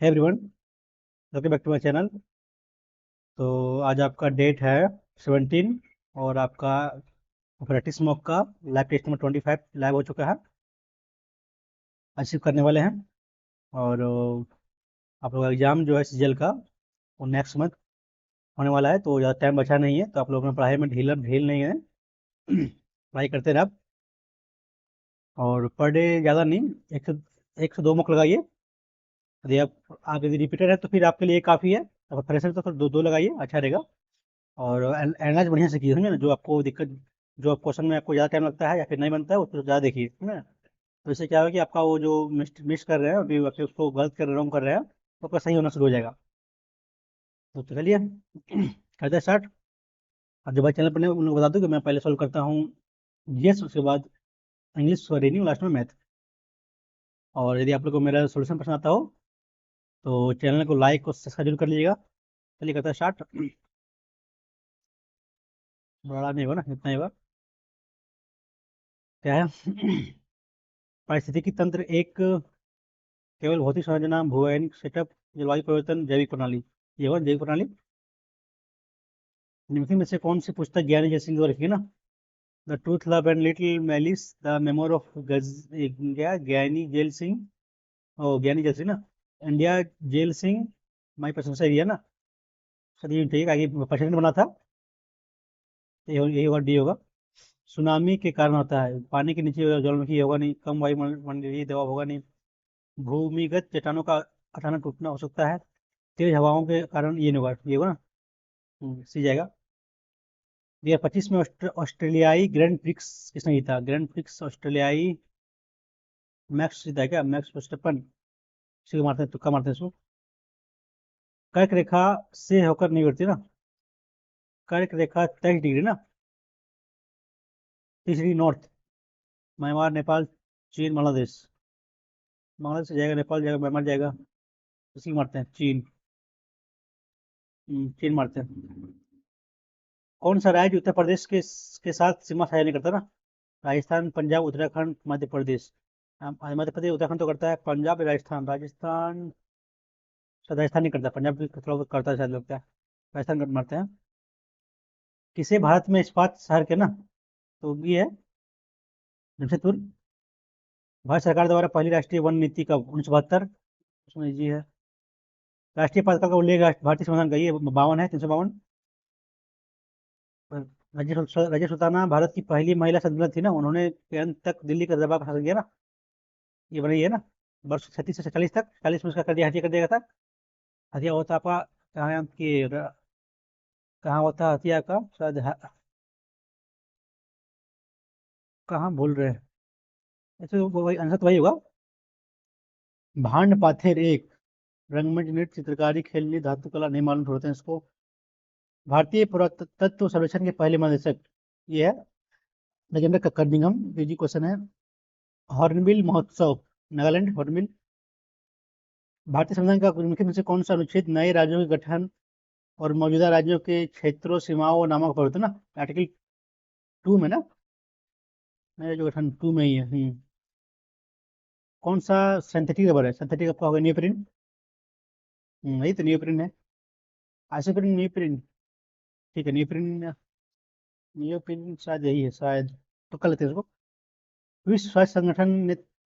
है everyone, welcome back to my channel. तो आज आपका डेट है 17 और आपका प्रैक्टिस मॉक का लाइव टेस्ट नंबर 25 लाइव हो चुका है। अचीव करने वाले हैं और आप लोग का एग्ज़ाम जो है सीजीएल का वो नेक्स्ट मंथ होने वाला है, तो ज़्यादा टाइम बचा नहीं है। तो आप लोग अपना पढ़ाई में ढील नहीं है। पढ़ाई करते रहे आप, और पर डे ज़्यादा नहीं, एक से दो मॉक लगाइए। यदि आप यदि रिपीटेड है तो फिर आपके लिए काफ़ी है। अगर फ्रेशर तो फिर दो दो लगाइए, अच्छा रहेगा। और एनालाइज बढ़िया से कीजिए, समझे ना। जो आपको दिक्कत, जो क्वेश्चन में आपको ज़्यादा टाइम लगता है या फिर नहीं बनता है, उसको ज़्यादा देखिए, है ना। तो इससे क्या होगा कि आपका वो जो मिस कर रहे हैं अभी, आपके उसको गलत कर रहे, रॉन्ग कर रहे हैं, तो आपका सही होना शुरू हो जाएगा। तो चलिए करते हैं स्टार्ट। और जो भाई चैनल पर नहीं, उन लोग बता दूं कि मैं पहले सॉल्व करता हूँ जीएस, उसके बाद इंग्लिश, रीडिंग, लास्ट में मैथ। और यदि आप लोग को मेरा सोल्यूशन पसंद आता हो तो चैनल को लाइक और सब्सक्राइब जरूर कर लीजिएगा। चलिए करते हैं स्टार्ट। बड़ा नहीं होगा ना, इतना ही होगा। क्या है? पारिस्थितिकी तंत्र एक केवल भौतिक संरचना, भूवैज्ञानिक सेटअप, जलवायु परिवर्तन, जैविक प्रणाली। ये होगा जैविक प्रणाली। निम्नलिखित में से कौन सी पुस्तक ज्ञानी जैल सिंह द्वारा लिखी है ना? The truth, love and little malice, the memoir of गज, क्या, ज्ञानी जैल सिंह। ओ, ज्ञानी जैल सिंह ना। इंडिया जेल सिंह, माई पसंद से है ना। सर ये ठीक है, आगे परसेंट बना था। यही होगा, डी होगा। सुनामी के कारण होता है, पानी के नीचे ज्वालामुखी, ये होगा नहीं। कम वायुमंडलीय दबाव, होगा नहीं। भूमिगत चट्टानों का अचानक टूटना हो सकता है। तेज हवाओं के कारण, ये नहीं होगा, ये होगा ना। सी जाएगा। 2025 में ऑस्ट्रेलियाई ग्रैंड प्रिक्स किसने जीता? ग्रैंड प्रिक्स ऑस्ट्रेलियाई मैक्स जीता है क्या? Max Verstappen. इसी को मारते हैं, तुक्का मारते हैं इसको। कर्क रेखा से होकर नहीं बढ़ती ना। कर्क रेखा 23 डिग्री ना। 30 डिग्री नॉर्थ। म्यांमार, नेपाल, चीन, बांग्लादेश। बांग्लादेश से जाएगा, नेपाल जाएगा, म्यांमार जाएगा। इसी को मारते हैं, चीन। चीन मारते हैं। कौन सा राज्य उत्तर प्रदेश के साथ सीमा साझा नहीं करता ना? राजस्थान, पंजाब, उत्तराखंड, मध्य प्रदेश। मध्य प्रदेश, उत्तराखंड तो करता है। पंजाब, राजस्थान, राजस्थान शायद राजस्थान नहीं करता, पंजाब भी थोड़ा बहुत करता है शायद, लगता है। राजस्थान मारते हैं। किसे भारत में इस्पात शहर के ना, तो ये है जमशेदपुर। भारत सरकार द्वारा पहली राष्ट्रीय वन नीति कब? 1972। उसमें जी है। राष्ट्रीय पताका का उल्लेख भारतीय संविधान का, ये 52 है, 352। रजिया सुल्ताना भारत की पहली महिला संसद थी ना, उन्होंने के अंत तक दिल्ली का दरबार शासन किया ना। ये बनी है ना। वर्ष 36 से 40 तक, 40 में उसका कर दिया, हत्या कर दिया था। हत्या होता आपका कहाँ की, कहाँ होता हत्या का शायद, कहाँ भूल रहे हैं। ऐसे तो वही आंसर तो वही होगा। भांड पाथेर एक, रंगमंच, नृत्य, चित्रकारी, खेलनी, धातु कला, नहीं मालूम होते हैं इसको। भारतीय पुरातत्व सर्वेक्षण के पहले महानिदेशक, ये है राजेंद्र कक्कड़निंगम। पीजी क्वेश्चन है। हॉर्नबिल महोत्सव, नागालैंड, हॉर्नबिल। भारतीय संविधान का मुख्य में से कौन सा अनुच्छेद नए राज्यों के गठन और मौजूदा राज्यों के क्षेत्रों, सीमाओं और नामों का परिवर्तन ना? आर्टिकल 2 में ना। नए जो गठन 2 में ही है। कौन सा सिंथेटिक रबर है? सिंथेटिक आपका होगा नियोप्रिन। यही तो नियोप्रिन है। Isoprene, neoprene. ठीक है, नियोप्रिन। नियोप्रिन शायद यही है, शायद। तो कल लेते हैं इसको। विश्व स्वास्थ्य संगठन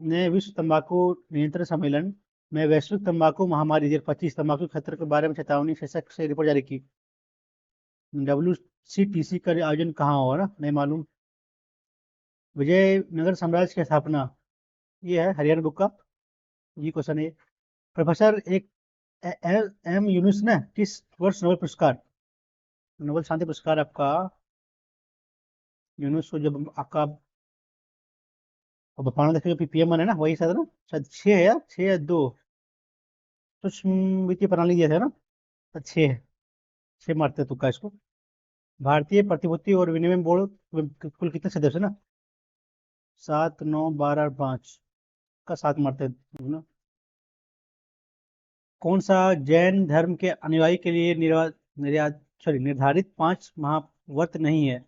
ने विश्व तंबाकू नियंत्रण सम्मेलन में वैश्विक तंबाकू महामारी 2025 तंबाकू के खतरे के बारे में चेतावनी शीर्षक से रिपोर्ट जारी की। WCTC का आयोजन कहाँ हुआ ना, नहीं मालूम। विजयनगर साम्राज्य की स्थापना, ये है हरियाणा बुक का। ये क्वेश्चन है। प्रोफेसर एक एम यूनुस ने किस वर्ष नोबेल पुरस्कार, नोबेल शांति पुरस्कार आपका, यूनुस को जब आपका बांग्लादेश का पीएम बने ना, वही शायद ना, शायद 6 या 2 सूक्ष्म वित्तीय प्रणाली दिया था ना। तो 6, 6 मारते हैं तुक्का इसको। भारतीय प्रतिभूति और विनिमय बोर्ड कुल कितने सदस्य हैं ना? 7, 9, 12 और 5 का 7 मारते हैं ना। कौन सा जैन धर्म के अनुयायी के लिए निर्धारित 5 महाव्रत नहीं है?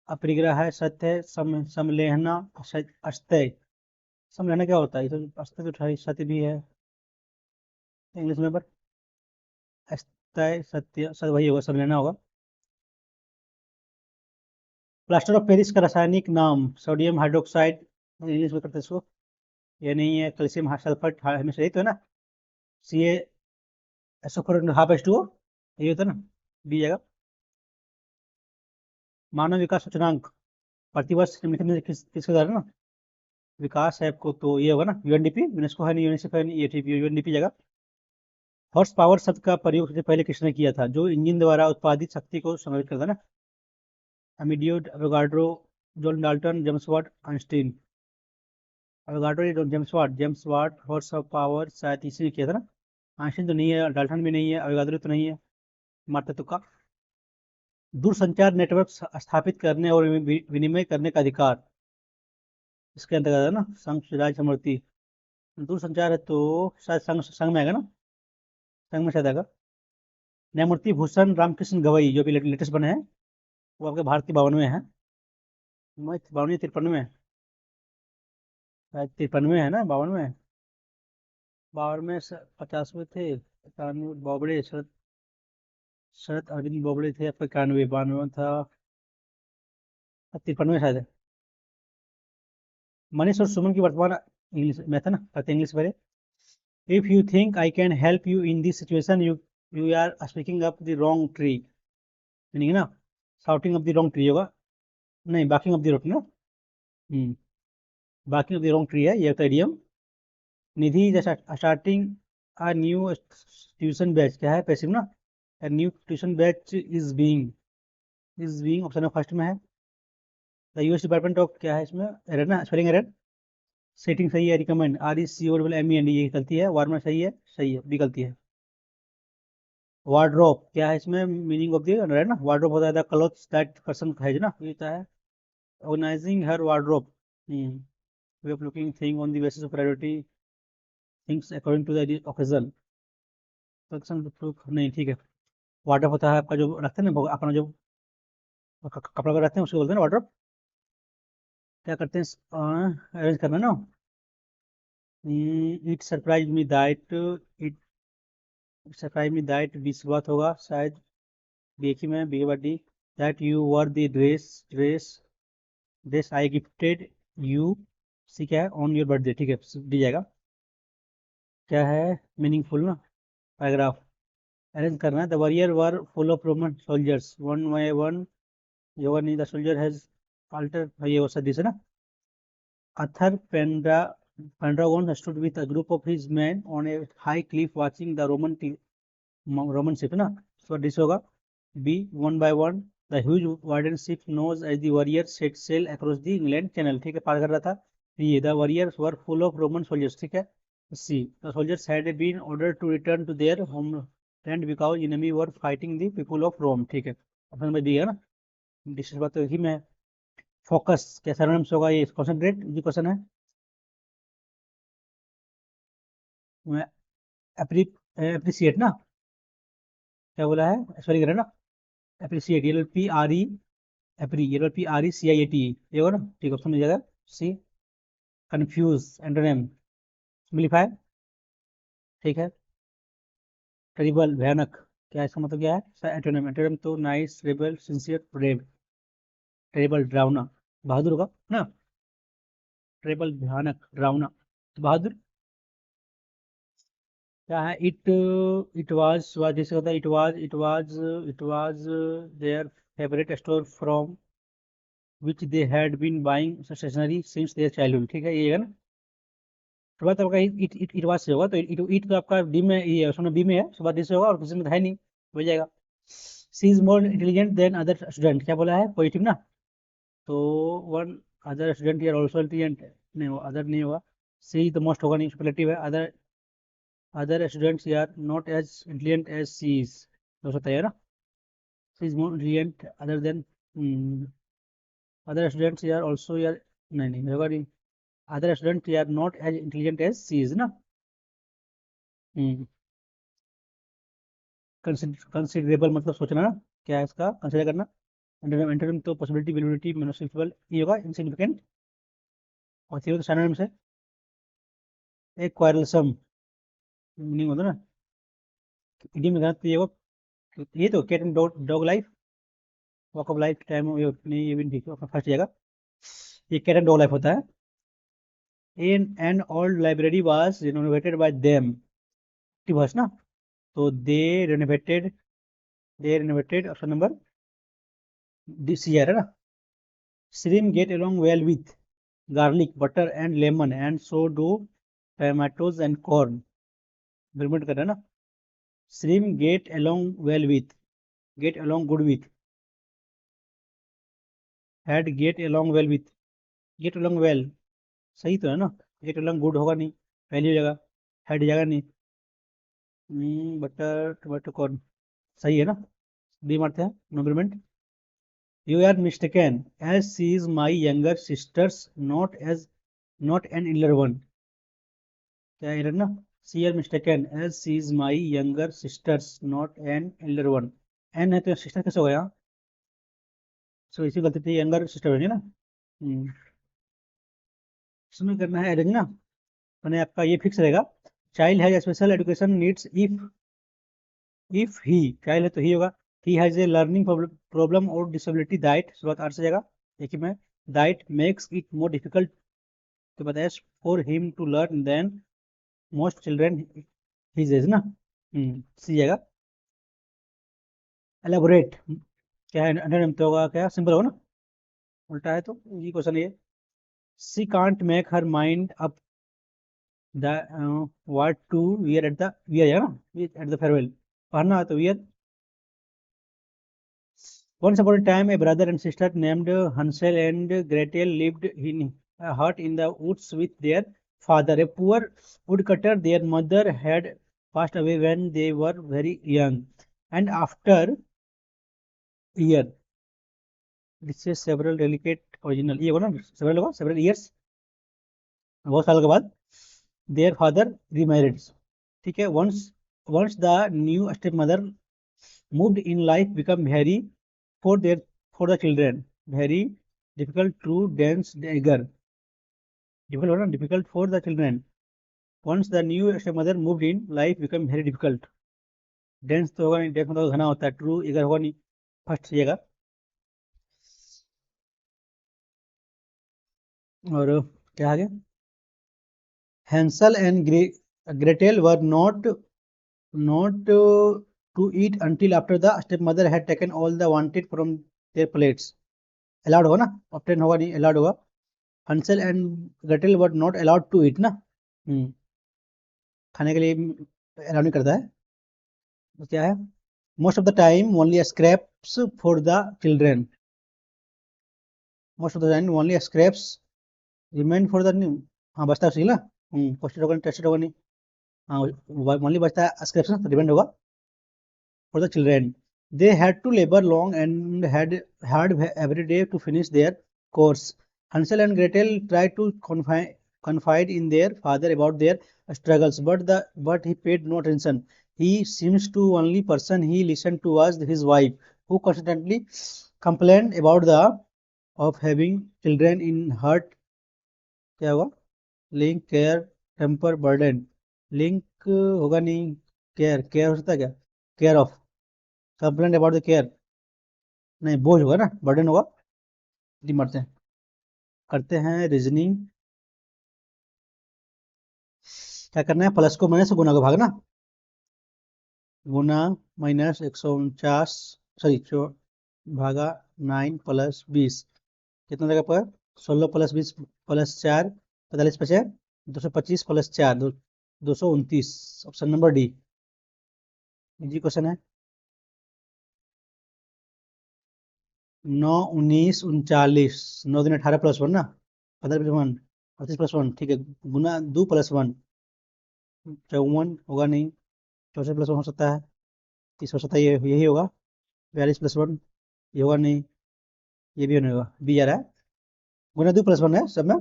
अपरिग्रह है, सत्य है, समलेहना, अस्थेय। समलेहना क्या होता है? ये तो अस्थेय तो सत्य भी है। इंग्लिश में पर अस्थाय सत्य सब वही होगा, सब लेना होगा। प्लास्टर ऑफ पेरिस का रासायनिक नाम सोडियम हाइड्रोक्साइड, इंग्लिश में करते हैं इसको। ये नहीं है, कैल्शियम सल्फेट हमेशा यही तो है ना, C A S O four half H two O, यही होता है ना, दी जाएगा। मानव विकास सूचकांक प्रतिवर्ष निम्नलिखित में से किसके द्वारा ना विकास है आपको, तो ये होगा ना यूएनडीपी, यूनेस्को है नहीं, यूनिसेफ है नहीं, ये ठीक यूएनडीपी जगह। हॉर्स पावर शब्द का प्रयोग सबसे पहले किसने किया था, जो इंजन द्वारा उत्पादित शक्ति को संदर्भित करता है ना, Amedeo, Avogadro, John Dalton, James Watt, Einstein. Avogadro, James Watt, horse of power शायद इसी ने किया था ना, आइंस्टीन तो नहीं है, डाल्टन भी नहीं है, एवोगाड्रो तो नहीं है, मारते तुक्का। दूरसंचार नेटवर्क स्थापित करने और विनिमय करने का अधिकार इसके अंतर्गत है ना, संघ राज्य समृद्धि। दूरसंचार है तो शायद संघ संघ में आएगा ना, संघ में शायद आएगा। न्यायमूर्ति भूषण रामकृष्ण गवई जो भी लेटेस्ट बने हैं, वो आपके भारत के 52वें हैं, 52 53 में, शायद 53 है ना, 52 52 50वें थे, 91 बोबड़े, शरद शरद अरविंद बोबड़े थे, आपका 91 92 था, 53 शायद है। मनीष और सुमन की वर्तमान इंग्लिश में था ना, कहते इंग्लिश पहले। If you think I can help you in this situation, you are speaking up the wrong tree, meaning ना shouting up the wrong tree होगा, नहीं बाकिंग अप द रोट ना, barking up the wrong tree है ये तो idiom. Nidhi starting a new tuition batch, क्या है passive ना, new tuition batch is being option first में है। द यूएस डिपार्टमेंट ऑफ, क्या है इसमें एरर ना, स्पेलिंग एरर। सेटिंग सही है, recommend R E C O double M E N D, ये गलती है, वार्मर सही है, बी गलती है। वार्डरोब, क्या है इसमें मीनिंग ऑफ द है ना, वार्डरोब होता है द क्लोथ्स दैट पर्सन है ना, ये होता है organising her wardrobe, way of looking thing on the basis of priority things according to the occasion, नहीं ठीक है। वार्डरोब होता है आपका जो रखते हैं ना अपना जो कपड़ा वगैरह रखते हैं उसको बोलते हैं ना वार्डरोब। क्या करते हैं अरेंज करना ना। It surprise me that it surprise me that be शुरुआत होगा शायद, बी ही में बी बडी, that you wore the dress I gifted you, C क्या है ऑन योर बर्थडे, ठीक है दी जाएगा। क्या है मीनिंगफुल ना, पैराग्राफ अरेंज करना है। The warrior were full of Roman soldiers one by one, योवन द सोल्जर हैज अल्टर, ये वो सदी से ना। Arthur Pendragon stood with a group of his men on a high cliff watching the Roman ship ना, so this होगा B, one by one the huge wooden ship known as the warrior set sail across the England Channel, ठीक है पार कर रहा था। ये the warriors were full of Roman soldiers, ठीक है। C, the soldiers had been ordered to return to their homeland because enemy were fighting the people of Rome, ठीक है ऑप्शन नंबर डी है ना, डिस्कस बात तो ही में। फोकस क्या सरनेम्स होगा, ये कॉन्सेंट्रेट ये क्वेश्चन है। एप्रिसिएट ना, क्या बोला है सॉरी करें ना, appreciate L P R E, C I A T, ये होगा ना, ठीक ऑप्शन मिल जाएगा सी। कंफ्यूज एंटोनिम सिंपलीफाई, ठीक है। टेरिबल भयानक, क्या इसका मतलब क्या है एंटोनिम, एंटोनिम तो nice, rebel, sincere, brave. Terrible डरावना, बहादुर होगा ना, टेरिबल भयानक डरावना, तो बहादुर। क्या है इट वाज जैसे होता है it was their favourite store from which they had been buying stationery since their childhood, ठीक है ये है ना। तो बात आपका इट वाज से होगा, तो इट तो आपका डी में ये ऑप्शन बी में है, उसके बाद डी से होगा और किसी में तो है नहीं, हो जाएगा। She is more intelligent than other student, क्या बोला है पॉजिटिव ना, तो वन अदर स्टूडेंट यार ऑल्सो इंटेलिजेंट, नहीं वो अदर नहीं होगा, सी तो मोस्ट होगा नहीं, सुपरलेटिव है। अदर स्टूडेंट्स यार not as intelligent as she is, हो सकता है ना, she is more intelligent other than, other students यार ऑल्सो यार, नहीं होगा नहीं, अदर स्टूडेंट यार not as intelligent as she is ना। कंसिडरेबल मतलब सोचना ना, क्या है इसका कंसिडर करना। इंटरनम तो पॉसिबिलिटी विलिबिलिटी मेनोसिफल, ये होगा इनसिग्निफिकेंट। और थी तो सैनोनिम्स है, एक क्वारलसम मीनिंग होता है ना, इडियम में तो ये तो cat and dog life, walk of life time, ये भी ठीक है, फर्स्ट जगह ये कैट एंड डॉग लाइफ होता है। In an old library was renovated by them, वर्स ना, तो renovated they renovated option number this year है ना। Shrimp get along well with garlic butter and lemon and so do tomatoes and corn, remind कर रहा है ना। Shrimp get along well with, get along good with, had get along well with, get along well सही तो है ना, gate along good होगा नहीं, पहली जगह हैड जगह नहीं। बटर टमाटो कॉर्न सही है ना, डी मारते हैं नोबलमेंट। You are mistaken as she is my younger sisters not an इलर वन, क्या एरर ना, she are mistaken as she is my younger sisters not an इलर वन, एन है तो सिस्टर कैसे हो गया, सो इसी गलती थी, यंगर सिस्टर होगी ना। इसमें करना है अरेंज ना, मैंने आपका ये फिक्स रहेगा। Child has special education needs if he, child है तो ही होगा। He has a learning problem or disability that, शुरुआत आर से जाएगा, देखिए मैं, that makes it more difficult तो बताया for him to learn than most children his age ना, सी जाएगा। एलेबोरेट क्या है, अंडर तो होगा क्या, सिंपल होगा ना, उल्टा है तो ये क्वेश्चन ये। She can't make her mind up the what to wear at the, wear है ना, एट द फेयरवेल, पढ़ना है तो wear. Once upon a time, a brother and sister named Hansel and Gretel lived in a hut in the woods with their father. A poor woodcutter, their mother had passed away when they were very young. And after a year, this is several delicate original. ये होगा ना, several होगा, several years, बहुत साल के बाद, their father remarried. ठीक है, once the new stepmother moved in, life become very for their for the children, very difficult to dance dagger, difficult or not difficult for the children. Once the new stepmother moved in, life became very difficult. Dance तो होगा नहीं, dance मतलब घना होता है, true इधर होगा नहीं, फर्स्ट चाहिएगा। और क्या आगे, Hansel and Gretel were not to eat until after the stepmother had taken all the wanted from their plates. Allowed होगा ना, obtain होगा नहीं, allowed होगा। Hansel and Gretel were not allowed to eat ना, खाने के लिए अलाउ नहीं करता है, तो क्या है, most of the time only scraps for the children, most of the time only scraps remain for the new, हाँ बचता है उसी ना, पोस्टेड होगा नहीं, टेस्टेड होगा नहीं, हाँ ओनली बचता है स्क्रैप्स ना, तो रिमेंड होगा for the children. They had to labour long and had hard every day to finish their course. Hansel and Gretel tried to confide in their father about their struggles, but he paid no attention. He seems to only person he listened to was his wife, who constantly complained about the of having children in hurt, क्या होगा, link care temper burden, link होगा नहीं, care care हो सकता है क्या, care of, complaint about the care, नहीं बोझ होगा ना, बर्डन होगा, मरते हैं, करते हैं रीजनिंग। क्या करना है, प्लस को माइनस से गुना को भागना, गुना माइनस 149, सॉरी भागा 9 प्लस 20, कितना जगह पर, 16 प्लस 20 प्लस 4 45 बचे, 225 plus 4 229, option number D, easy question है। 9 19 39, 9 दिन 18 प्लस 1 ना, 15 प्लस 1 38 प्लस 1, ठीक है, गुना 2 प्लस 1 54 होगा नहीं, 64 प्लस 1 हो सकता है, 30 हो सकता है, ये यही होगा, 42 प्लस 1 ये होगा नहीं, ये भी नहीं होगा, बी आ रहा है, गुना 2 प्लस 1 है सब में।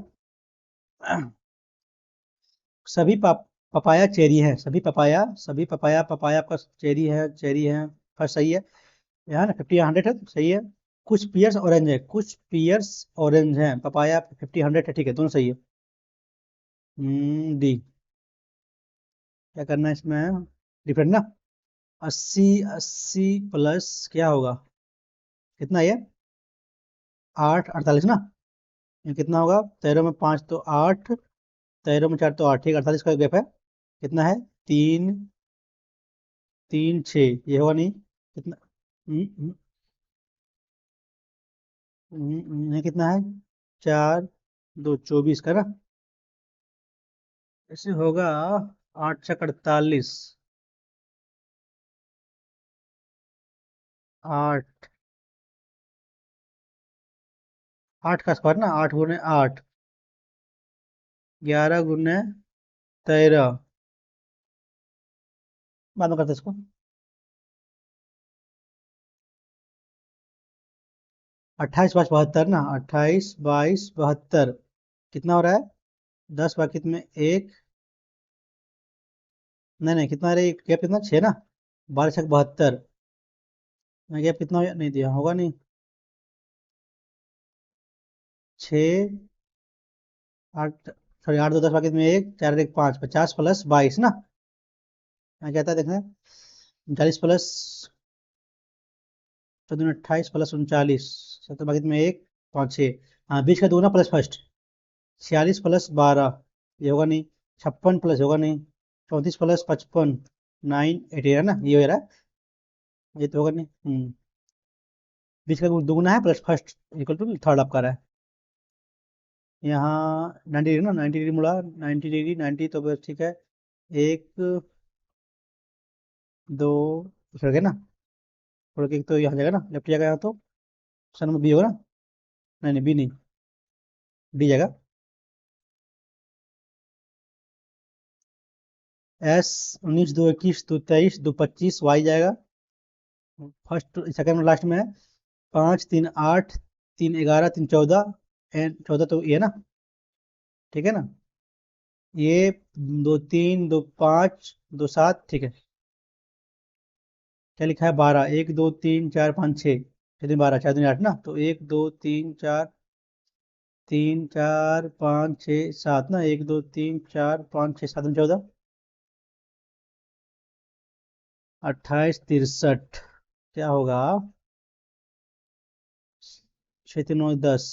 सभी पपाया चेरी है, सभी पपाया पपाया आपका चेरी है, फर्स्ट सही है, यहाँ ना 50 100 है तो सही है। कुछ पियर्स ऑरेंज है, कुछ पियर्स ऑरेंज है, पपाया 50 100 है, ठीक है, दोनों सही है। डी, क्या करना है इसमें, डिफरेंट ना, अस्सी, 80 प्लस क्या होगा, कितना ये, 8, 48 ना। ये कितना होगा, 13 में 5 तो 8, 13 में 4 तो 8, ठीक, 48 का गैप है। कितना है, 3, 3, 6, ये होगा नहीं, कितना, ये कितना है, 4, 2, 24 का ना। ऐसे होगा 8 6 48, 8, 8 का स्क्वायर ना, 8 गुने 8, 11 गुने 13, बाद में करते हैं इसको। 28 5 72 ना, 28 22 72, कितना हो रहा है, 10 बाकी में एक, नहीं नहीं, कितना रहे गैप, कितना, 6 ना, 12 6 72, गैप कितना नहीं दिया होगा नहीं, 6 8, सॉरी 8 2 10 बाकी में एक, 4 1 5, 50 प्लस 22 ना। मैं कहता है देखना, 39 प्लस 28 प्लस 39, 70 बाकी में एक, 5 6, हाँ, बीच का दो ना प्लस फर्स्ट, 46 प्लस 12, ये होगा नहीं, 56 प्लस होगा नहीं, 34 प्लस 55, 9 8 है ना, ये हो रहा है, ये तो होगा नहीं। बीच का दुगुना है plus first equal to third आपका रहा है। यहाँ 90 डिग्री ना, 90 डिग्री मुड़ा, 90 डिग्री 90, तो बस ठीक है, एक, दो, फिर गए ना, थोड़ा एक तो यहाँ जाएगा ना, लेफ्ट जाएगा यहाँ तो, ऑप्शन नंबर बी होगा ना, नहीं नहीं बी नहीं, डी जाएगा। एस 19 2 21 2 23 वाई जाएगा, फर्स्ट सेकंड में लास्ट में है, 5 3 8, 3 11 3 14, एंड 14 तो ये ना, ठीक है ना, ये 2 3 2 5 2 7, ठीक है। क्या लिखा है, 12, 1 2 3 4 5 6, 6 2 12, 4 2 8 ना, तो 1 2 3 4 3 4 5 6 7 ना, 1 2 3 4 5 6 7 14, 28 63, क्या होगा, 6 3 9 10,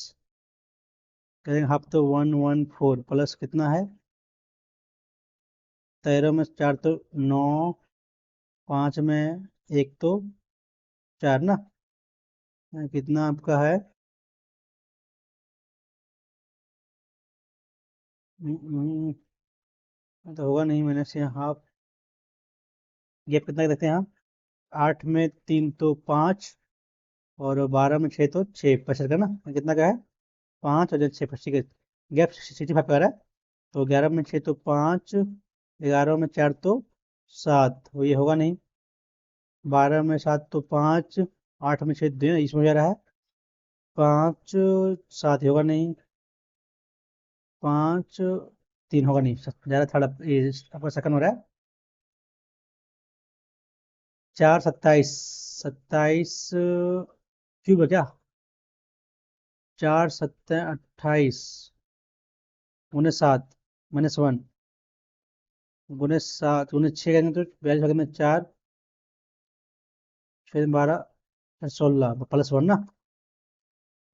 करेंगे हाफ तो 114 प्लस कितना है, 13 में 4 तो 9, 5 में एक तो 4 ना, कितना आपका है, तो होगा नहीं, मैंने से हाफ, गैप कितना देखते हैं यहाँ, 8 में 3 तो 5, और 12 में 6 तो 6, 25 का ना, कितना का है, 5 और 6, 25 का गैप 65 का रहा है। तो 11 में 6 तो 5, 11 में 4 तो 7, तो ये होगा नहीं, 12 में 7 तो 5, 8 में 6 2, इसमें जा रहा है, 5 7 होगा नहीं, 5 3 होगा नहीं, ज़्यादा थर्ड आपका सेकंड हो रहा है, 4 27, 27 क्यूब है क्या, 4 7 28, गुने 7 -1, गुने 7 गुने 6 करेंगे तो 42 में 4, 6 12 +1 ना,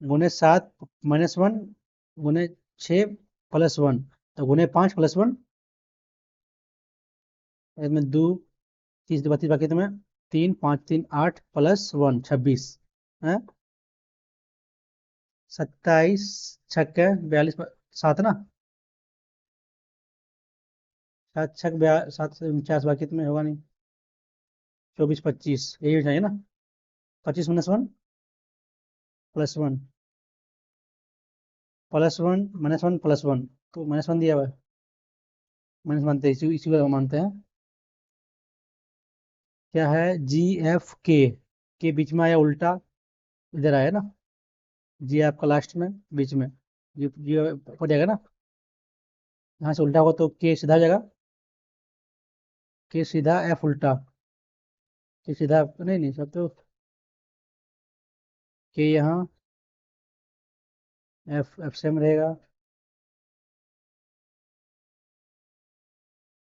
गुने 7 -1, गुने 6 +1, तो गुने 5 +1, इसमें 2 30 32 बाकी तुम्हें, 3 5 3 8 +1 26 है, 27 6 42 7 ना, 7 6 7 बाकी तुम्हें होगा नहीं, 24 25, यही हो चाहिए ना, 25 -1 +1 +1 तो -1 दिया हुआ है, माइनस मानते हैं, इसी को मानते हैं, क्या है, जी एफ के बीच में आया उल्टा, इधर आया ना, जी आपका लास्ट में बीच में, जी हो जाएगा ना, यहाँ से उल्टा होगा तो के सीधा हो जाएगा, के सीधा एफ उल्टा, के सीधा नहीं नहीं सब तो, के यहाँ एफ एफ सेम रहेगा,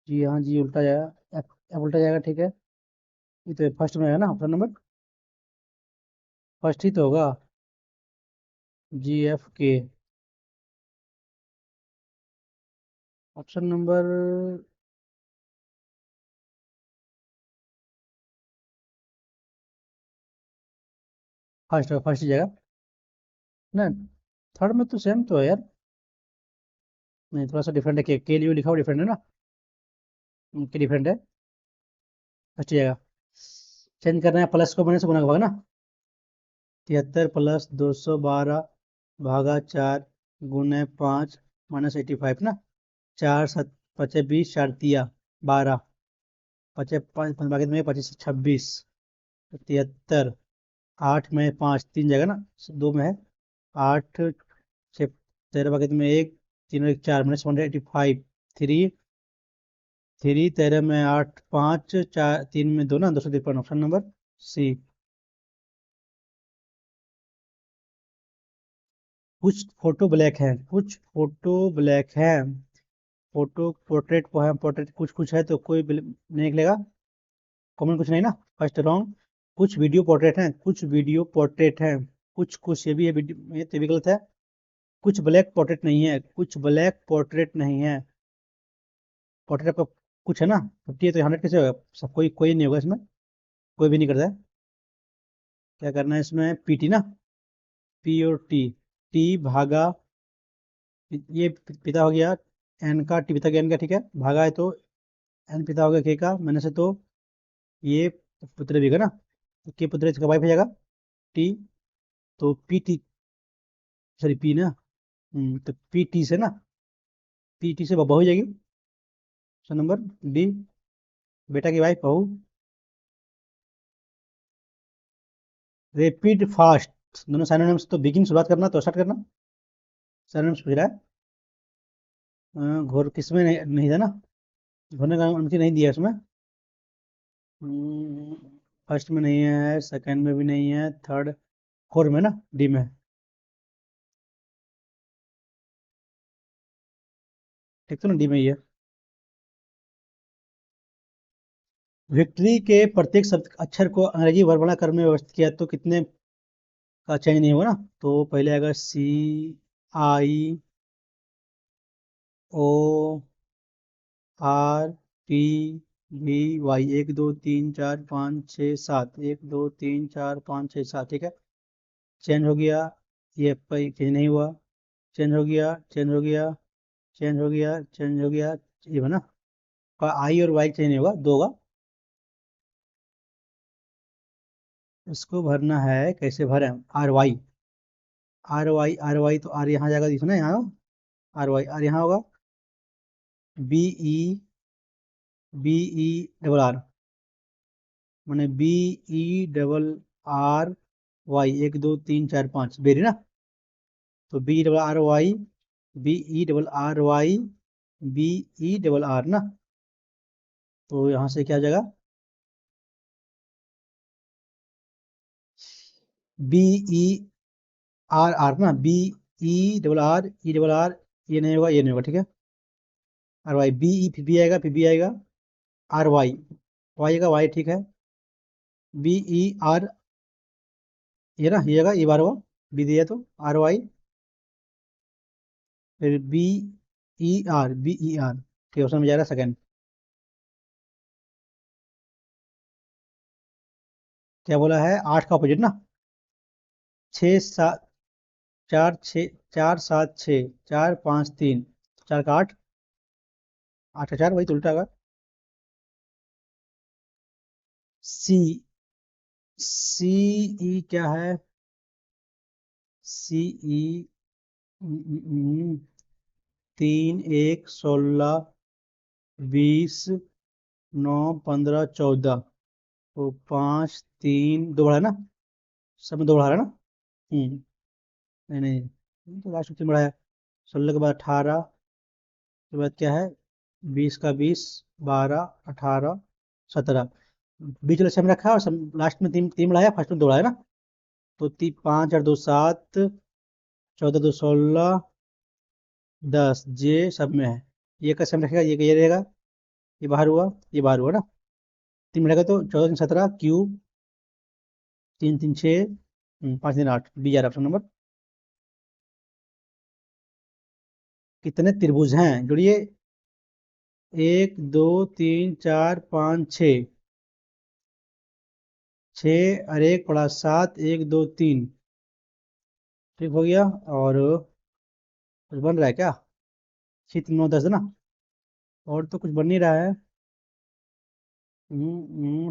जी यहाँ जी उल्टा जाएगा, एफ एफ उल्टा जाएगा, ठीक है, ये तो फर्स्ट में है ना ऑप्शन नंबर, फर्स्ट ही तो होगा, GFK। Option number first, first ही जगह ना, थर्ड में तो सेम तो है यार। नहीं, थोड़ा सा डिफरेंट है, के लिए लिखा हुआ डिफरेंट है ना, के डिफरेंट है, फर्स्ट ही जगह। चेंज करना है, प्लस को मैंने से गुना होगा ना, 73 प्लस 212 भागा 4 गुने 5 -85 ना, 4 7 पचे 20, 4 तिया 12, पचे 5 बाकी में 25 26, 73, 8 में 5 3 जगह ना, 2 में है, 8 6 13 बाकी में 1, 3 और 1 4 -185, 3 3 13 में 8 5 4 3 में 2 ना, 253, ऑप्शन नंबर सी। कुछ फोटो ब्लैक है, कुछ फोटो ब्लैक है, फोटो पोर्ट्रेट को है, पोर्ट्रेट कुछ कुछ है तो कोई नहीं निकलेगा, कॉमन कुछ नहीं ना, फर्स्ट रॉन्ग। कुछ वीडियो पोर्ट्रेट हैं, कुछ वीडियो पोर्ट्रेट हैं, कुछ कुछ ये भी है, ये तो भी गलत है। कुछ ब्लैक पोर्ट्रेट नहीं है, कुछ ब्लैक पोर्ट्रेट नहीं है, पोर्ट्रेट आपका कुछ है ना, 50 है तो 100 कैसे होगा, सब कोई कोई नहीं होगा इसमें, कोई भी नहीं करता है। क्या करना है इसमें, पीटी ना, पी और टी, टी भागा, ये पिता हो गया एन का, टी पिता गया एन का, ठीक है, भागा है तो एन पिता हो गया के का, मैंने से तो ये पुत्र भी का ना, तो के पुत्र इसका वाइफ हो जाएगा टी, तो पी टी, सॉरी पी ना, तो पी टी से ना, पी टी से बहू हो जाएगी, ऑप्शन नंबर डी, बेटा की वाइफ बहू। रेपिड फास्ट दोनों साइनोनिम्स, तो बिगिन शुरुआत करना तो स्टार्ट करना, साइनोनिम्स पूछ रहा है। घोर किसमें नहीं, नहीं था ना, घोरने का अनुमति नहीं दिया इसमें, फर्स्ट में नहीं है, सेकंड में भी नहीं है, थर्ड फोर में ना, डी में, ठीक तो ना, डी में ही है। विक्ट्री के प्रत्येक शब्द अक्षर को अंग्रेजी वर्णमाला क्रम में व्यवस्थित किया तो कितने का चेंज नहीं होगा ना, तो पहले आएगा CIO RTVY, 1 2 3 4 5 6 7, 1 2 3 4 5 6 7, ठीक है, चेंज हो गया, ये चेंज नहीं हुआ, चेंज हो गया, चेंज हो गया, चेंज हो गया, चेंज हो गया, ये बना, आई और वाई चेंज नहीं होगा, दो होगा। इसको भरना है, कैसे भरें, आर वाई तो आर यहाँ जाएगा, दिखना यहाँ, आर यहाँ होगा, BE मैंने BERRY, 1 2 3 4 5 बेरी ना, तो BERRY ना, तो यहाँ से क्या हो जाएगा, BERR ना, BERRER, ये नहीं होगा, ये नहीं होगा, ठीक है, RY, BE फिर बी आएगा, फिर बी आएगा, RY, वाई आएगा, वाई ठीक है, BER, ये ना, ये आएगा, ये बार हुआ, बी दिया तो RY, फिर BER, ठीक, ऑप्शन में जाएगा सेकंड। क्या बोला है, 8 का अपोजिट ना, 6 7 4 6 4 7 6 4 5 3, 4 का 8, 8 का 4, वही तो उल्टा होगा। सी, CE क्या है, CE 3 1 16 20 9 15 14, तो 5 3 2 बढ़ा है ना, सब में 2 बढ़ा रहा है ना, नहीं नहीं, तो लास्ट में 3 बढ़ा है, 16 के बाद 18 के बाद क्या है, 20 का 20, 12 18 17, बीच वाला सेम रखा है और लास्ट में 3 3 बढ़ाया, फर्स्ट में 2 बढ़ाया ना, तो 5 और 2 7, 14 2 16, 10, जे सब में है, ये का सेम रखेगा, ये रहेगा, ये बाहर हुआ, ये बाहर हुआ ना, 3 मिलेगा तो 14 3 17 cube, 3 3 6, 5 3 8, B are option number. कितने त्रिभुज हैं जुड़िए? 1 2 3 4 5 6, 6 और 1 पड़ा 7, 1 2 3, ठीक हो गया। और कुछ बन रहा है क्या? 6 3 9 10 ना, और तो कुछ बन नहीं रहा है।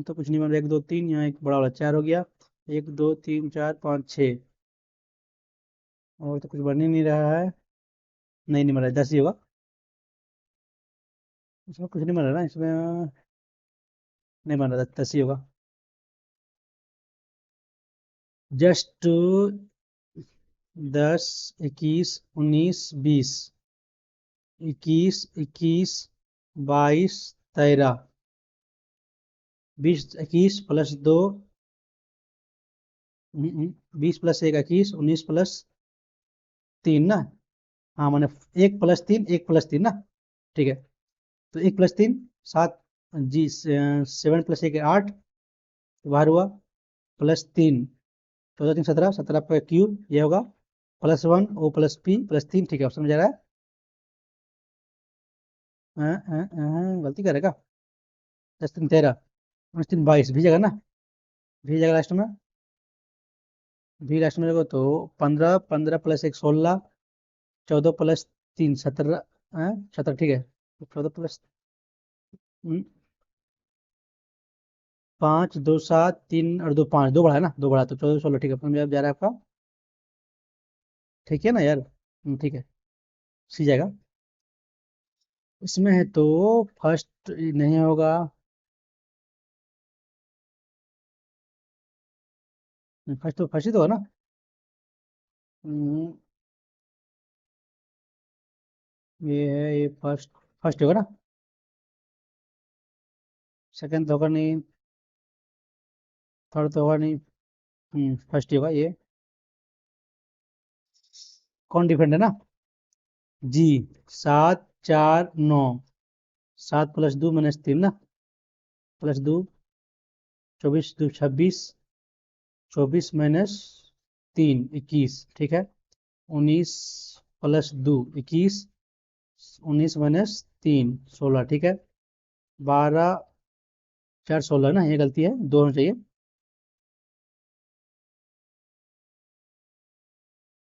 तो कुछ नहीं बन रहा। 1 2 3, यहाँ एक बड़ा वाला 4 हो गया। 1 2 3 4 5 6, और तो कुछ बन ही नहीं रहा है। नहीं नहीं बन रहा है, 10 ही होगा। इसमें कुछ नहीं बन रहा ना इसमें, नहीं बन रहा, 10 ही होगा। जस्ट 10 21 19 20, 21 21 22 13, 20 21 प्लस 2, 20 प्लस 1 21, 19 प्लस 3 ना। हाँ मैंने 1 प्लस 3, 1 प्लस 3 ना, ठीक है। तो 1 प्लस 3 7, जी 7 प्लस 1 8, बाहर हुआ, प्लस 3, 14 3 17, 17 का क्यूब ये होगा, plus 1 O plus P plus 3, ठीक है। समझ आ रहा है? गलती करेगा। 10 3 13, 19 3 22, भेजेगा ना, भेजेगा लास्ट में, भी लास्ट में देखो तो 15, 15 प्लस 1 16, 14 प्लस 3 17, 17, ठीक है। 14 प्लस 5 2 7 3 और 2 5, 2 बढ़ा है ना, 2 बढ़ा तो 14 16, ठीक है। समझ में जा रहा है आपका? ठीक है ना यार? ठीक है, सी जाएगा। इसमें है तो फर्स्ट नहीं होगा, फर्स्ट ही तो है ना। हम्म, ये है, ये फर्स्ट, फर्स्ट होगा ना। सेकंड तो होगा नहीं, थर्ड तो होगा नहीं, फर्स्ट ही होगा ये। कौन डिफरेंट है ना? जी 7 4 9, 7 प्लस 2 माइनस 3 ना, प्लस 2, 24 2 26, 24 माइनस 3 21, ठीक है। 19 प्लस 2 21, 19 माइनस 3 16, ठीक है। 12 4 16 ना, ये गलती है, 2 होना चाहिए।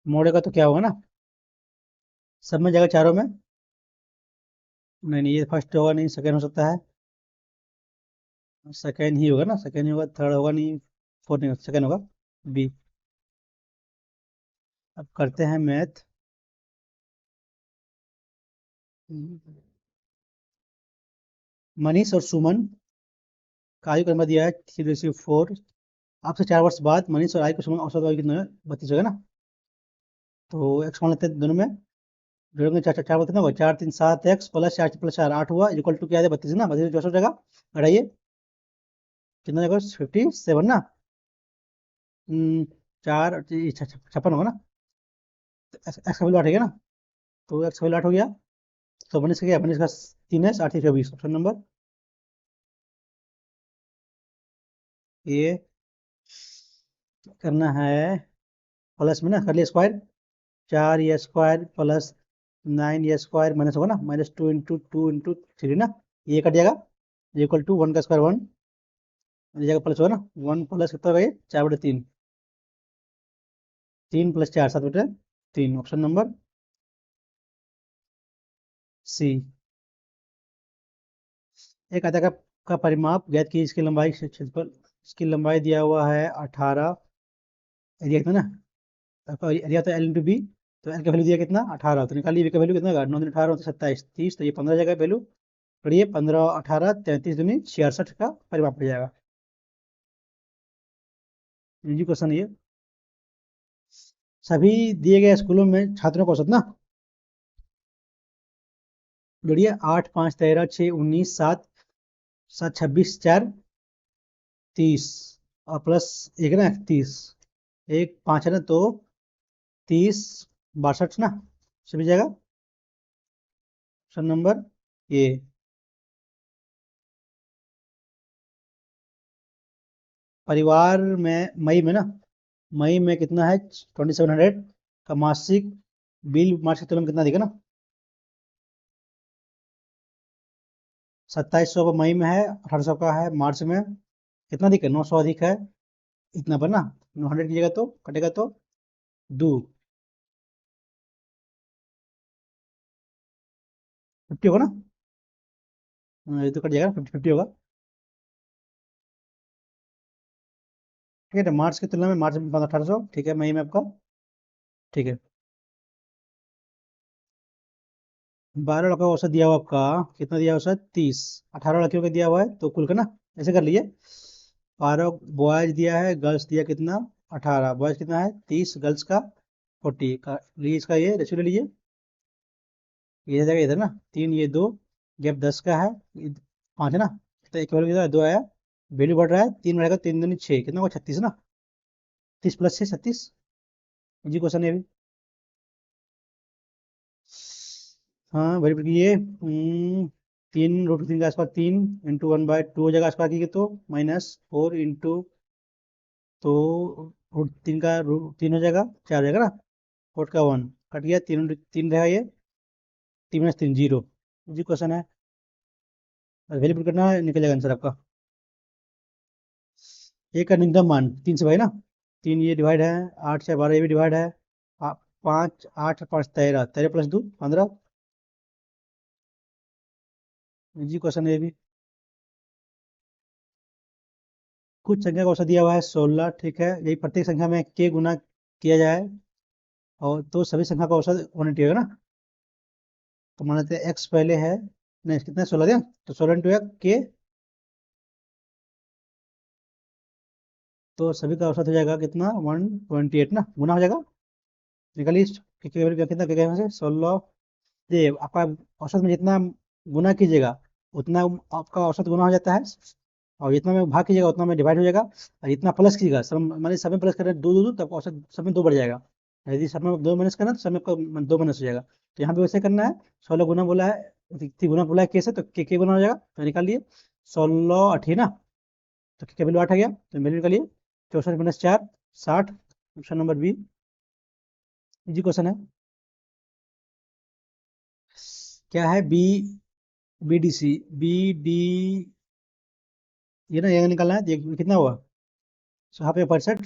मोड़े का तो क्या होगा ना, सब में जाएगा चारों में। नहीं नहीं, ये फर्स्ट होगा नहीं, सेकंड हो सकता है। सेकंड ही होगा ना, सेकंड ही होगा, थर्ड होगा नहीं, फोर्थ नहीं, सेकंड होगा, बी। अब करते हैं मैथ। मनीष और सुमन का आयु क्रम दिया है 3:4। आपसे 4 वर्ष बाद मनीष और आयु को सुमन औसत आयु कितना है? 32 होगा ना। तो एक्स मान लेते हैं दोनों में, जोड़ेंगे 4 4 4 बोलते ना, 4 3 7 एक्स प्लस 4 प्लस 4 8 हुआ, इक्वल टू क्या है? 32 ना, 32 चौसठ जगह बढ़ाइए, कितना जगह? 57 ना। 4 56 होगा ना। एक्स का वैल्यू 8 है क्या ना, तो एक्स का वैल्यू 8 हो गया। तो मनीष का क्या? मनीष का 3 है, 8 24, ऑप्शन नंबर ये करना है। प्लस में ना कर लिया स्क्वायर, 4 ये स्क्वायर प्लस 9 ये स्क्वायर माइनस होगा ना, -2 × 2 × 3 ना, ये कट जाएगा, इक्वल टू 1 का स्क्वायर 1, ये जगह प्लस होगा ना, 1 प्लस कितना होगा? ये 4/3, 3 प्लस 4 7/3, ऑप्शन नंबर सी। एक आयताकार का परिमाप ज्ञात की, इसकी लंबाई क्षेत्रफल, इसकी लंबाई दिया हुआ है 18, एरिया कितना ना, आपका एरिया तो एल इंटू बी, तो एल का वैल्यू दिया कितना? 18, तो निकालिए बी का वैल्यू कितना होगा? 9 18 27 30, तो ये 15 जगह वैल्यू पढ़िए, 15 18 33 दूनी 66 का परिमाप हो जाएगा। इजी क्वेश्चन ये। सभी दिए गए स्कूलों में छात्रों का औसत ना, जोड़िए 8 5 13 6 19 7 7 26 4 30, और प्लस एक ना 30, एक 5 है ना, तो 30 62 ना, सभी जाएगा, ऑप्शन नंबर ए। परिवार में मई में कितना है 2700 का मासिक बिल मार्च की तुलना में कितना दिखा ना। 2700 मई में है, 1800 का है मार्च में, कितना अधिक है 900 अधिक है, इतना पर ना 100 कीजिएगा तो कटेगा तो 2 50 होगा ना। ये तो कट जाएगा 50 होगा। ठीक है तो मार्च की तुलना में मार्च में 1800, ठीक है मई में आपका, ठीक है। 12 लड़कों का औसत दिया हुआ आपका, कितना दिया हुआ औसत 30, 18 लड़कियों का दिया हुआ है तो कुल का ना ऐसे कर लिए। 12 बॉयज दिया है, गर्ल्स दिया कितना 18, बॉयज कितना है 30, गर्ल्स का 40 का लिए, इसका ये रेशियो ले लीजिए। ये जाएगा इधर ना 3 ये 2, गैप 10 का है, 5 है ना, तो एक वैल्यू कितना 2 आया, वैल्यू बढ़ रहा है 3 बढ़ेगा 3 दूनी 6, कितना होगा 36 ना, 30 प्लस 6 36। जी क्वेश्चन है अभी। हाँ वेरी ये 3 √3 के आसपास 3 इंटू 1/2 हो जाएगा आसपास की, तो -4 इंटू, तो √3 का √3 हो जाएगा 4 हो जाएगा ना, 4 का 1 कट गया, 3 रहेगा ये, 3 - 3 0। जी क्वेश्चन है, वैल्यू पुट करना है, निकल जाएगा आंसर आपका। एक का न्यूनतम मान 3 से भाई ना, 3 ये डिवाइड है, 8 से 12 ये भी डिवाइड है, 5 8 5 13, 13 प्लस 2 15। जी क्वेश्चन है ये भी। कुछ संख्या का औसत दिया हुआ है 16, ठीक है, यही प्रत्येक संख्या में के गुना किया जाए और तो सभी संख्या का औसत 180 होगा ना। तो मान लेते हैं एक्स पहले है, नहीं कितना 16 दिया, तो 16 इंटू के, तो सभी का औसत हो जाएगा कितना 128 ना, गुना हो जाएगा, निकालिए कितना क्या यहाँ से 16। ये आपका औसत में जितना गुना कीजिएगा उतना आपका औसत गुना हो जाता है, और जितना में भाग कीजिएगा उतना में डिवाइड हो जाएगा, और जितना प्लस कीजिएगा सब मानिए सब में प्लस करें 2 2 2, तब औसत सब में 2 बढ़ जाएगा, यदि सब में 2 माइनस करना तो सब में 2 माइनस हो जाएगा। तो यहाँ पे वैसे करना है, 16 गुना बोला है, 3 गुना बोला है के से, तो के गुना हो जाएगा, तो निकाल लिए 16 8 ना, तो के वैल्यू 8 आ गया, तो वैल्यू निकालिए 64 - 4 60, ऑप्शन नंबर बी जी क्वेश्चन है। क्या है बी, बी डी, ये ना ये निकालना है, ये कितना हुआ, यहाँ पे 65,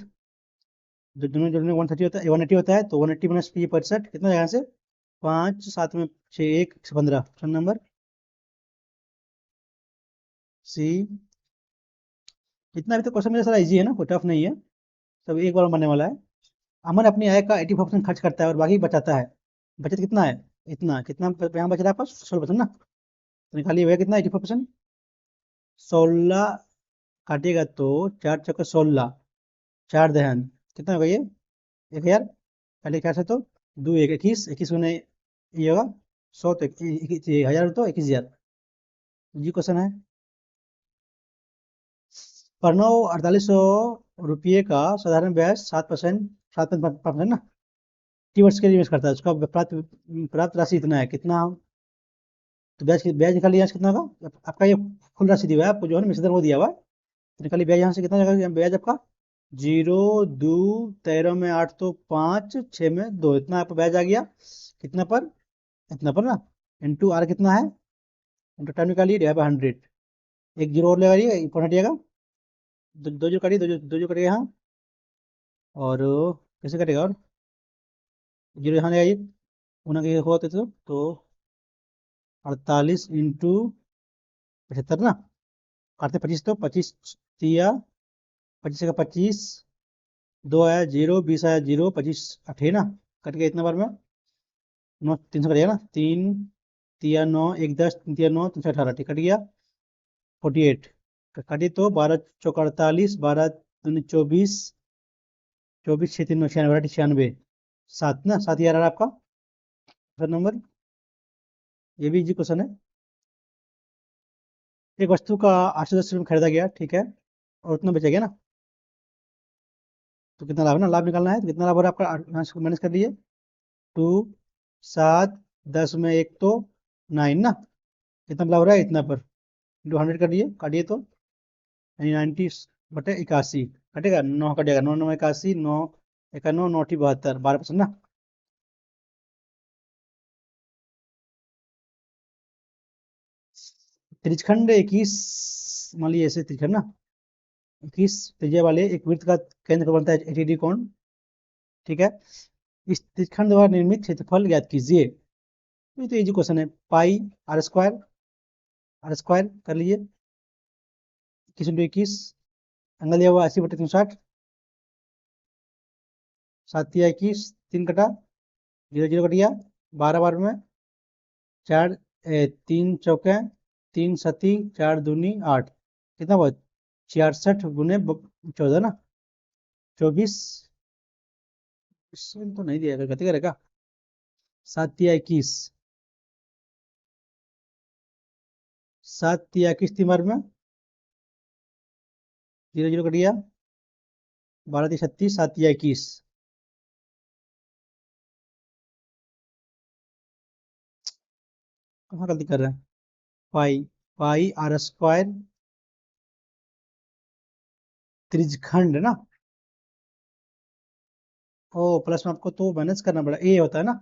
जो दोनों जोड़ने 130 होता है 180 होता है, तो 180 माइनस पी 65 कितना यहाँ से 5 7 में 6 1 15, ऑप्शन नंबर सी। इतना अभी तो क्वेश्चन मेरा सारा इजी है ना, कोई टफ नहीं है, सब एक बार बनने वाला है। अमन अपनी आय का 84% खर्च करता है और बाकी बचाता है, बचत कितना है, इतना कितना यहाँ बच रहा है आपका 16% ना, तो निकालिए भैया कितना 84%, 16 काटिएगा तो 4 चौके 16, 4 दहन कितना होगा ये 1000, पहले 4 से तो 2 1 21, 21 गुने ये होगा 100, तो 1000 तो 21,000। जी क्वेश्चन है। प्रणव 4800 रुपये का साधारण ब्याज 7%, 7.5% ना, टी वर्ष के लिए निवेश करता है, उसका प्राप्त प्राप्त राशि इतना है, कितना, तो ब्याज निकालिए यहाँ से कितना होगा आपका, ये फुल राशि दिया हुआ है आपको, जो है ना मिश्रण वो दिया हुआ है, तो निकालिए ब्याज यहाँ से कितना जाएगा ब्याज आपका, 0 2 13 में 8 तो 5 6 में 2, इतना आपका ब्याज आ गया, कितना पर, इतना पर ना, इंटू आर कितना है, इंटू टाइम निकालिए डिवाइड बाय 100, एक जीरो और लगाइए ऊपर हटिएगा, दो जो कटिए, दो जो कटिएगा यहाँ, और कैसे कटेगा, और जीरो यहाँ लगाइए, गुना के होते तो 48 इंटू 75 ना, काटते 25, तो 25 तिया 25 का 25, 2 आया 0, 20 आया 0, 25 8 ना, कट गया इतना बार में 9 3 से कट गया ना, 3 तिया 9 1 10, 3 तिया 9 3 से 18, ठीक कट गया 48, काटिए तो 12 चौका 48, 12 दूनी 24, 24 6 3 96, 96 7 ना, 7 आ रहा है आपका आंसर नंबर, ये भी इजी क्वेश्चन है। एक वस्तु का 810 रुपये में खरीदा गया, ठीक है, और उतना बेचा गया ना, तो कितना लाभ है ना, लाभ निकालना है, तो कितना लाभ हो रहा है आपका, यहाँ से माइनस कर लिए 2 7 10 में एक तो 9 ना, कितना लाभ हो रहा है इतना पर, इंटू 100 कर दिए, काटिए तो 90 बटे 81 कटेगा, 9 कटेगा, 9 9 81, 9 91, 9 72, 12% ना। त्रिज्यखंड 21, मान लीजिए ऐसे त्रिज्यखंड ना 21 त्रिज्या वाले एक वृत्त का केंद्र बनता है 80 डिग्री कोण। ठीक है, इस त्रिज्यखंड द्वारा निर्मित क्षेत्रफल ज्ञात कीजिए। तो इजी क्वेश्चन है, पाई आर स्क्वायर कर लीजिए, 21 एंगल दिया हुआ 80/360, 7 या 21, 3 कटा, 0 0 कट गया, 12 बार में 4 3 चौके 3 सती 4 दूनी 8, कितना हुआ 66 × 14 ना, 24, इसमें तो नहीं दिया, गलती करेगा, 7 या 21, 7 या 21 3 बार में 0 0 कट गया, 12 3 36, 7 या 21, कहाँ गलती कर रहे हैं, पाई पाई आर स्क्वायर त्रिज्यखंड ना, ओ प्लस में आपको तो मैनेज करना पड़ा, ए होता है ना।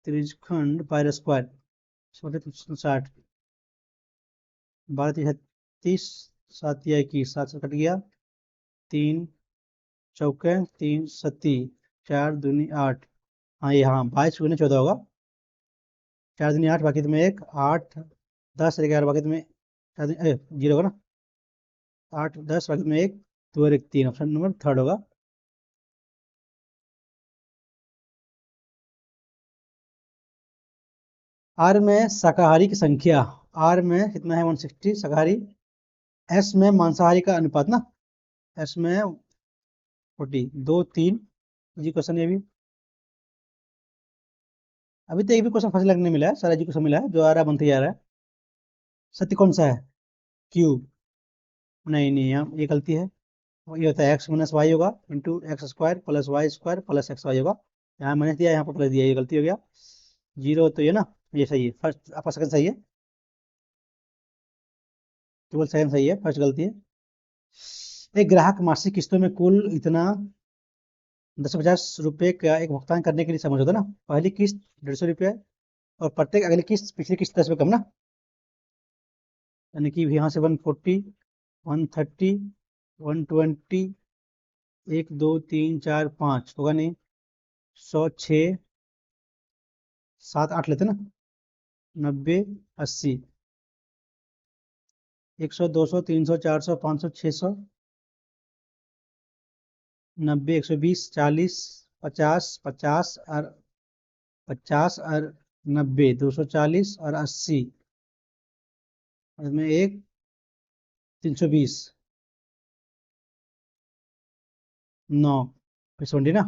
त्रिज्यखंड पाई स्क्वायर 60, 12 3 36, 7 या 21, 7 से कट गया, 3 चौके 3 सती 4 दूनी 8, हाँ ये हाँ 22 × 14 होगा, 4 दूनी 8, बाकी तुम्हें 1 8 10 11, बाकी तुम्हें 0 होगा ना, 8 10, बाकी तुम्हें 1 2 और 1 3, ऑप्शन नंबर थर्ड होगा। आर में शाकाहारी की संख्या, आर में कितना है 160 शाकाहारी, एस में मांसाहारी का अनुपात ना, एस में 40, 2 3, जी क्वेश्चन ये भी, अभी तो एक भी क्वेश्चन फंसे लगने मिला है, सारा जी क्वेश्चन मिला है, जो आ रहा है बनते जा रहा है। सत्य कौन सा है, क्यूब, नहीं नहीं यहाँ ये गलती है, ये होता है एक्स माइनस वाई होगा into X square plus Y square plus X Y होगा, यहाँ माइनस दिया यहाँ पर प्लस दिया, ये गलती हो गया, जीरो तो ये ना, ये सही है, फर्स्ट आपका सेकंड सही है, केवल सेकंड सही है, फर्स्ट गलती है। एक ग्राहक मासिक किस्तों में कुल इतना 1050 रुपये का एक भुगतान करने के लिए समझ होता है ना, पहली किस्त 150 रुपये और प्रत्येक अगली किस्त पिछली किस्त 10 रुपये कम ना, यानी कि यहाँ से 140 130 120, 1 2 3 4 5 होगा नहीं, 100 6 7 8 लेते ना, 90 80, 100 200 300 400 500 600, 90 120 40 50 50 और 90 240 और 80, इसमें एक 320, 9 फिर 20 ना,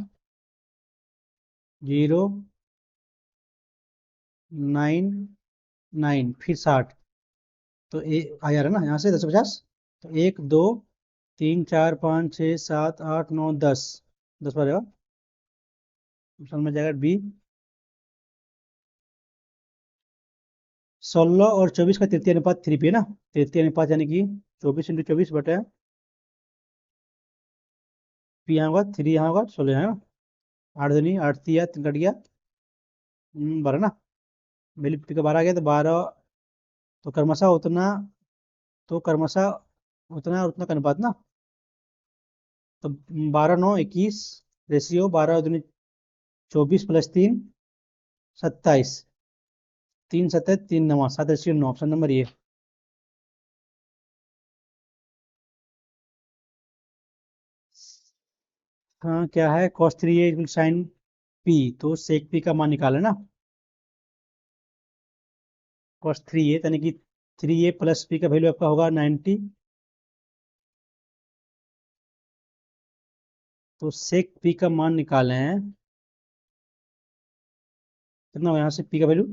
0 9 9 फिर 60, तो आ जा रहा है ना यहाँ से 1050, तो 1 2 3 4 5 6 7 8 9 10, 10 बार ऑप्शन में जाएगा बी। 16 और 24 का तृतीय अनुपात 3 पे ना, तृतीय अनुपात यानी कि 24 × 24 बटे पी यहाँ होगा, 3 यहाँ होगा, 16 यहाँ है ना, 8 दूनी 8 3 3 कट गया, 12 ना, वैल्यू पी का 12 आ गया, तो 12 तो कर्मशः उतना और उतना का अनुपात ना, तो 12 9 21, रेशियो 12 दूनी 24 प्लस 3 27, 3 7 3 9 7 रेशियो 9, ऑप्शन नंबर ये। हाँ क्या है, cos 3a साइन पी, तो सेक पी का मान निकाले ना, cos 3a यानी कि 3a प्लस पी का वैल्यू आपका होगा 90, तो सेक पी का मान निकाले हैं, कितना होगा यहाँ से पी का वैल्यू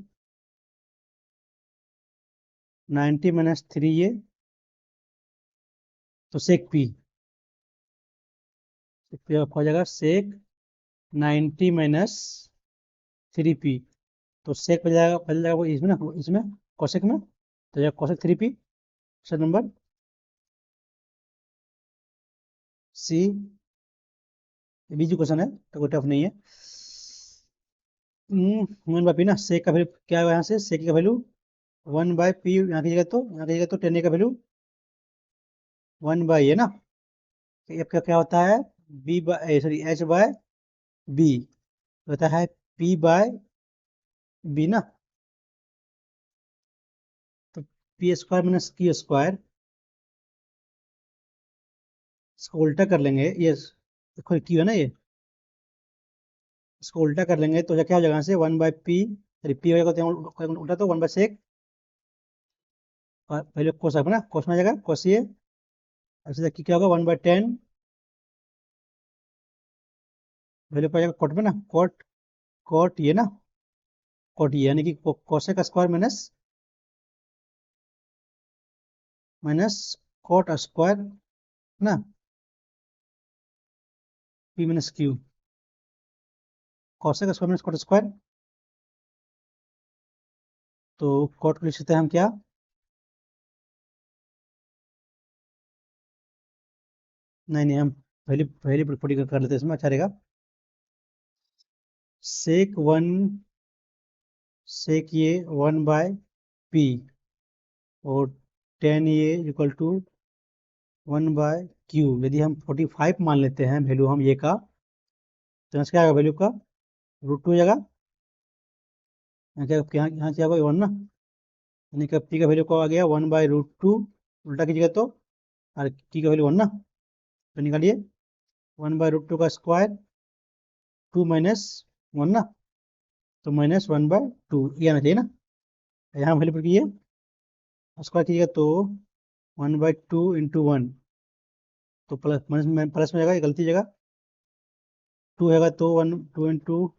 90 माइनस 3a, तो सेक पी आपका हो जाएगा सेक 90 माइनस 3p, तो सेक बन जाएगा इसमें ना, इसमें कोसेक में तो यह cosec 3p option number C. बीजी क्वेश्चन है तो कोई टफ नहीं है। 1/p ना, सेक का वैल्यू क्या है यहाँ से, सेक का वैल्यू 1/p, यहाँ की जगह तो, यहाँ की जगह तो टेन का वैल्यू 1/, है ना। तो आपका क्या होता है, बी बाय सॉरी h/b होता है p/b ना। तो p square minus q square, इसको उल्टा कर लेंगे, ये देखो q है ना, ये इसको उल्टा कर लेंगे तो क्या हो जाएगा यहाँ से 1/p, सॉरी p हो जाएगा, तो उल्टा तो 1/sec, पहले कोस ना, कोस में आ जाएगा कोस ये, ऐसे देखिए क्या होगा 1/10, वैल्यू पर जाएगा कोट में ना, कोट कोट ये ना, कोट ये, यानी कि cosec square minus minus cot square ना, p minus q, cosec square minus cot square. तो कोट को लिख सकते हैं हम क्या, नहीं नहीं, हम पहली पहली पुटी कर लेते हैं इसमें, अच्छा रहेगा। सेक 1, सेक ये 1/p और 10 ये इक्वल टू 1/q। यदि हम 45 मान लेते हैं वैल्यू हम ये का, तो यहाँ से क्या आएगा वैल्यू का, √2 हो जाएगा, यहाँ क्या होगा 1 ना, यानी कि p का वैल्यू को आ गया 1/√2, उल्टा कीजिएगा तो, और t का वैल्यू 1 ना, तो निकालिए 1/√2 का स्क्वायर 2 माइनस 1 ना, तो -1/2 ये आना चाहिए ना, यहाँ वैल्यू पर कीजिए, स्क्वायर कीजिएगा तो 1/2 इंटू 1, तो प्लस प्लस में जाएगा, ये गलती जगह 2 हैगा तो 2 इंटू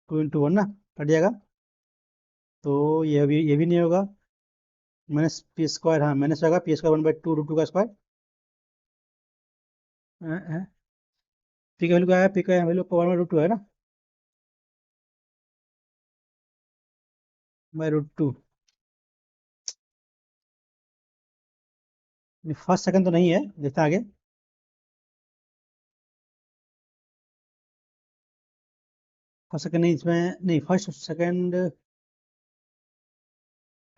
1 ना, कट जाएगा, तो ये भी नहीं होगा, माइनस पी स्क्वायर, हाँ माइनस होगा पी स्क्वायर 1/2 √2 का स्क्वायर, पी का वैल्यू क्या है, पी का वैल्यू 1/√2 है ना, √2, फर्स्ट सेकंड तो नहीं है, देखते हैं आगे। फर्स्ट सेकंड नहीं, इसमें नहीं, फर्स्ट सेकंड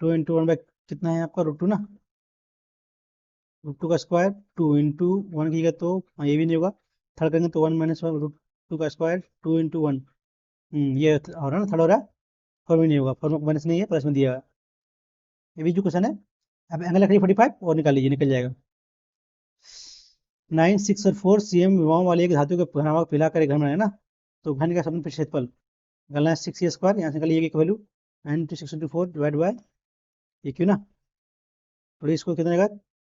2 इंटू 1 कितना है आपका √2 ना, √2 का स्क्वायर 2 इंटू 1 कीजिएगा तो, हाँ ये भी नहीं होगा, थर्ड करेंगे तो 1 माइनस √2 का स्क्वायर 2 इंटू 1, ये हो रहा है ना, थर्ड हो रहा है, फोर में नहीं होगा, फोर में माइनस नहीं है, प्लस में दिया है। ये भी जो क्वेश्चन है, अब एंगल लकड़ी 45 और निकाल लीजिए, निकल जाएगा। 9, 6 और 4 cm विमाओं वाले एक धातु के पहनावा को पिलाकर एक घन बनाया ना, तो घन का समग्र क्षेत्रफल निकालना है 6 स्क्वायर, यहाँ से निकालिए की वैल्यू 9 × 6 × 4 डिवाइड बाय ये क्यों ना, तो इसको कितना आएगा,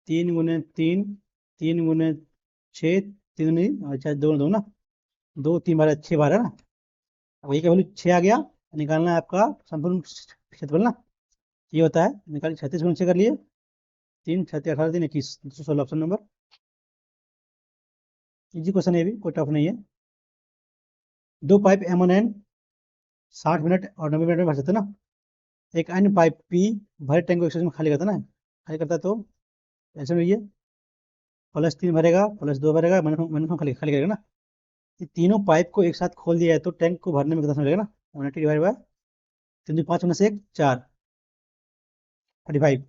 3 × 3, 3 × 6, 3 नहीं, अच्छा 2 ना, 2 3 12 6 12 है ना, अब ये का वैल्यू 6 आ गया, निकालना है आपका संपूर्ण क्षेत्रफल ना, ये होता है, निकालिए 36 × 6 कर लिए, 3 6 18 3 21, 216 ऑप्शन नंबर। इजी क्वेश्चन है, भी कोई टफ नहीं है। दो पाइप M1N 60 मिनट और 90 मिनट में भर सकते हैं ना, एक अन्य पाइप P भरे टैंक को 100 में खाली करता है ना, खाली करता है तो ऐसे में ये +3 भरेगा, +2 भरेगा, माइनस खाली खाली करेगा ना, ये तीनों पाइप को एक साथ खोल दिया है तो टैंक को भरने में कितना समय लगेगा ना, 180 डिवाइड बाय 3 5 में से 1 4 35।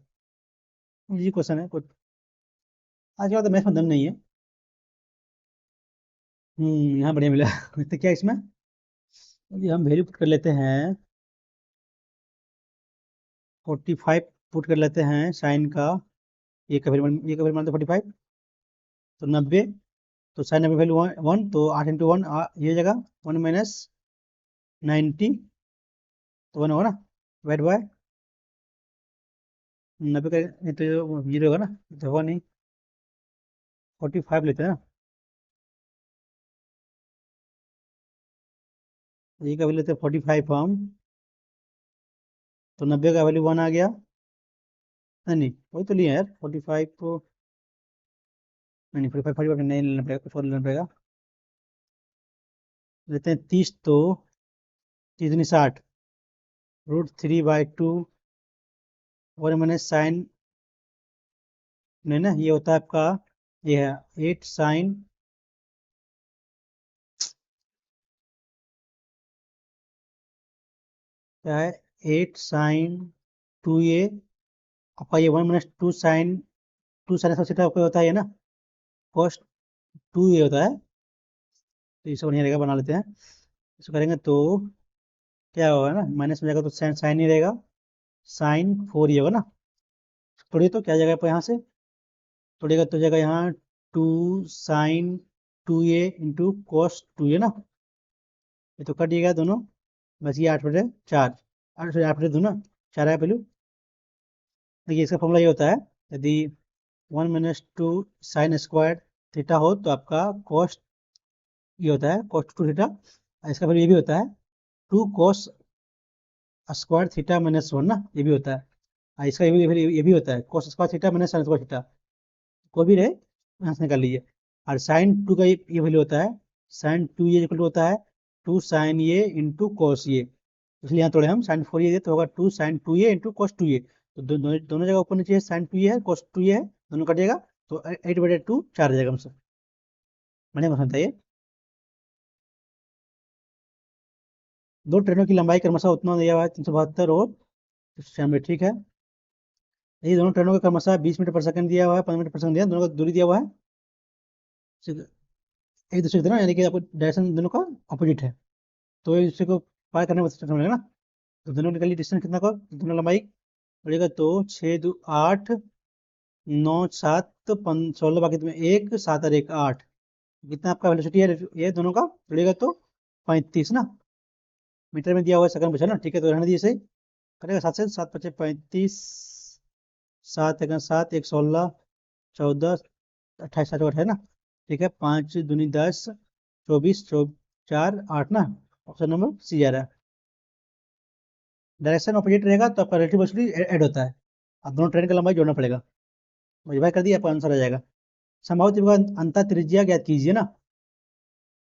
ये क्वेश्चन है, कुछ आज के बाद मैथ में दम नहीं है। यहाँ बढ़िया मिला तो क्या इसमें, ये हम वैल्यू पुट कर लेते हैं 45, पुट कर लेते हैं साइन का, ये का वैल्यू मान दो 45, तो 90, तो साइन 90 वैल्यू 1, तो 8 × 1 ये जगह 1 माइनस 90, तो 1 होगा ना, डिवाइड बाय 90 का, नहीं तो 0 होगा ना, तो होगा नहीं, 45 लेते हैं ना, ये का वैल्यू लेते हैं 45 हम, तो 90 का वैल्यू 1 आ गया, नहीं नहीं वही तो लिया यार 45 को, नहीं 45 नहीं लेना पड़ेगा, कुछ और लेना पड़ेगा, लेते हैं 30, तो 30 नहीं 60, √3/2 और मैंने साइन नहीं ना, ये होता है आपका, ये है 8 साइन, क्या है, 8 साइन 2a, आपका ये 1 - 2 साइन, 2 साइन सबसे आपका होता है ये ना, कॉस 2a होता है। तो इसको बढ़िया रहेगा, बना लेते हैं। इसको करेंगे तो क्या होगा ना, माइनस में जाएगा तो साइन साइन ही रहेगा, साइन 4 ही होगा ना। थोड़ी तो क्या जाएगा यहाँ से, थोड़ेगा तो जाएगा यहाँ 2 sin 2a into cos 2a ना, ये तो कट गया दोनों, बस ये 8/4, 8/8 दूना 4 आया पहलू। देखिए इसका फॉर्मूला ये होता है, यदि 1 - 2 sin² थीटा हो तो आपका कॉस ये होता है cos 2 थीटा, इसका फिर ये भी होता है 2 cos² थीटा - 1 ना, ये भी होता है। इसका ये भी होता है cos² थीटा - sin²थीटा, कोई भी रहे यहाँ से निकाल लीजिए। और sin 2 का ये वैल्यू होता है, sin 2a इक्वल होता है 2 sin a इंटू कॉस ये, इसलिए यहाँ थोड़े हम sin 4 ये तो होगा 2 sin 2a into cos 2a। तो दोनों जगह ऊपर नीचे sin 2a है cos 2a है, दोनों कटिएगा तो 8/2 4 आ जाएगा हमसे। बढ़िया क्वेश्चन था ये। दो ट्रेनों की लंबाई क्रमशः उतना दिया हुआ है 372 और 96, ठीक है। ये दोनों ट्रेनों का क्रमशः 20 मीटर पर सेकंड दिया हुआ है, 15 मीटर पर सेकंड दिया है, दोनों का दूरी दिया हुआ है एक दूसरे की तरह, यानी कि आपको डायरेक्शन दोनों का अपोजिट है, तो एक दूसरे को पार करने में समय लगेगा ना। तो दोनों के लिए डिस्टेंस कितना का, दोनों लंबाई बढ़ेगा तो 6 2 8 9 7 16, बाकी तुम्हें 1 7 और 1 8, कितना आपका वेलोसिटी है ये दोनों का बढ़ेगा तो 35 ना, मीटर में दिया हुआ है, सेकंड पूछा ना, ठीक है। तो रहने दीजिए, करेगा 7 से 7 × 5 = 35, 7 × 1 = 7, 1 16 14 28 7 8 है ना, ठीक है। 5 दूनी 10 24 4 8 ना, ऑप्शन नंबर सी आ रहा है। डायरेक्शन ऑपोजिट रहेगा तो आपका रिलेटिव वेलोसिटी ऐड होता है, अब दोनों ट्रेन का लंबाई जोड़ना पड़ेगा, मल्टीप्लाई कर दिया आपका आंसर आ जाएगा। संभावित त्रिभुज का अंतर त्रिज्या ज्ञात कीजिए ना,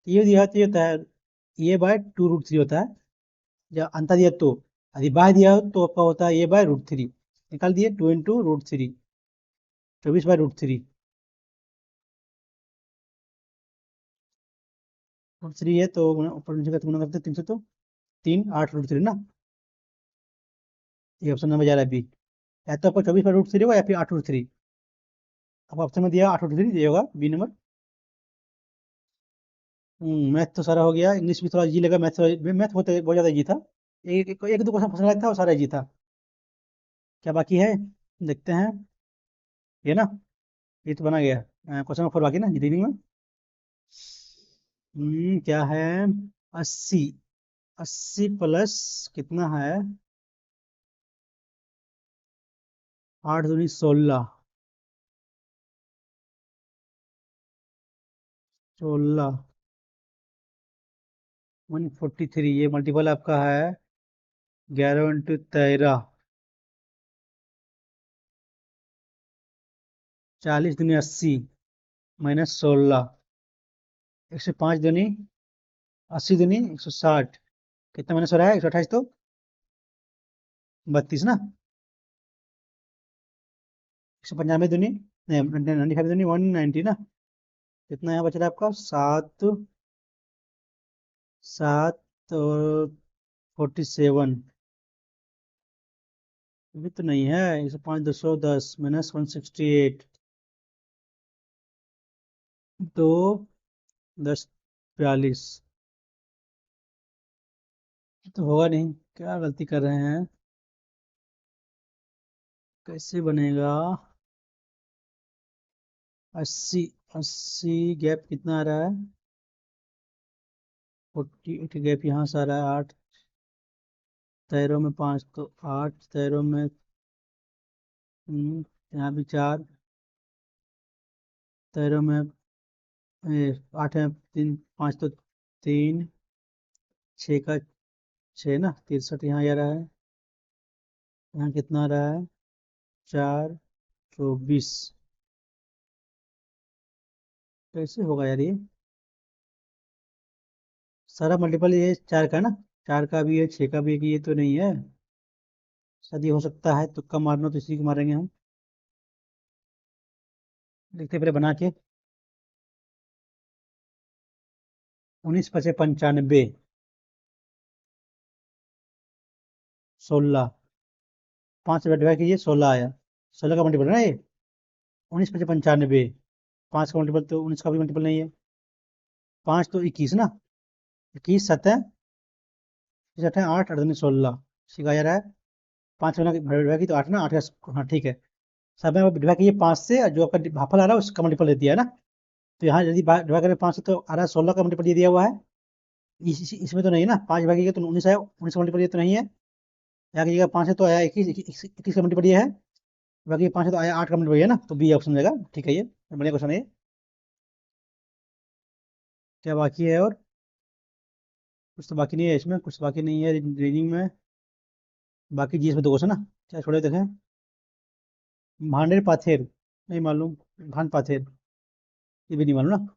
ये दिया होता है a/2√3 होता है, जब अंतर दिया तो, यदि बाय दिया हो तो आपका होता है a/√3, निकाल दिए 2 × √3, 24/√3, √3 है तो ऊपर नीचे का गुना करते 3 से, तो 3 8√3 ना, ये ऑप्शन नंबर जा रहा है बी। या तो आपको 24/√3 होगा या फिर 8√3, आपको ऑप्शन में दिया 8√3 ये होगा बी नंबर। मैथ तो सारा हो गया, इंग्लिश भी थोड़ा इजी लगा, मैथ बहुत ज़्यादा इजी था, एक दो क्वेश्चन फंसने लगा था, वो सारा इजी था। क्या बाकी है, देखते हैं, ये ना, ये तो बना गया, क्वेश्चन नंबर 4 बाकी ना रीडिंग में। क्या है, 80, 80 प्लस कितना है, 8 दूनी 16, 16 143, ये मल्टीपल आपका है 11 × 13, 40 दूनी 80 -16, 105 दूनी 80 दूनी 160, कितना माइनस हो रहा है, 128 तो 32 ना, 195 दूनी नहीं 95 दूनी 190 ना, कितना यहाँ बच रहा है आपका 7 7 और 47, अभी तो नहीं है, 105 210 -168, 2 10 42, तो होगा नहीं, क्या गलती कर रहे हैं, कैसे बनेगा, 80, 80 गैप कितना आ रहा है, 48 गैप यहाँ से आ रहा है, 8 तैरों में 5 तो 8 तैरों में, यहाँ भी 4 तैरों में, 8 है 3 5 तो 3, 6 का 6 ना, 63 यहाँ आ रहा है, यहाँ कितना आ रहा है 4 24, कैसे होगा यार ये, सारा मल्टीपल ये 4 का ना, 4 का भी है 6 का भी है, कि ये तो नहीं है, शायद ये हो सकता है, तुक्का मारना तो इसी को मारेंगे हम। देखते पहले बना के। 19 × 5 = 95। 16। 5 से डिवाइड कीजिए, 16 आया। 16 का मल्टीपल है ना ये। 19 × 5 = 95। 5 का मल्टीपल तो 19 का भी मल्टीपल नहीं है। 5 तो 21 ना। 21 7 7 8 8 16 सिखा जा रहा है। 5 में डिवाइड की तो 8 ना, 8 का, हाँ ठीक है। सब में डिवाइड कीजिए 5 से, और जो आपका भाफल आ रहा है उसका मल्टीपल दे दिया है ना। तो यहाँ यदि डिवाइड करें 5 से तो आ रहा है 16 का मल्टीपल ये दिया हुआ है। इसमें तो नहीं है ना, 5 भागेगा तो 19 आया, 19 का मल्टीपल ये तो नहीं है। यहाँ की जगह 5 है तो आया 21, 21 का मल्टीपल ये है। बाकी 5 है तो आया 8 का मल्टीपल है ना, तो बी ऑप्शन मिलेगा। ठीक है, ये बढ़िया क्वेश्चन है ये। क्या बाकी है और? कुछ तो बाकी नहीं है इसमें, कुछ बाकी नहीं है रीडिंग में। बाकी जी इसमें दो क्वेश्चन ना, क्या छोड़े देखें। भांडेर पाथेर, नहीं मालूम। भान पाथेर, ये भी नहीं मालूम ना।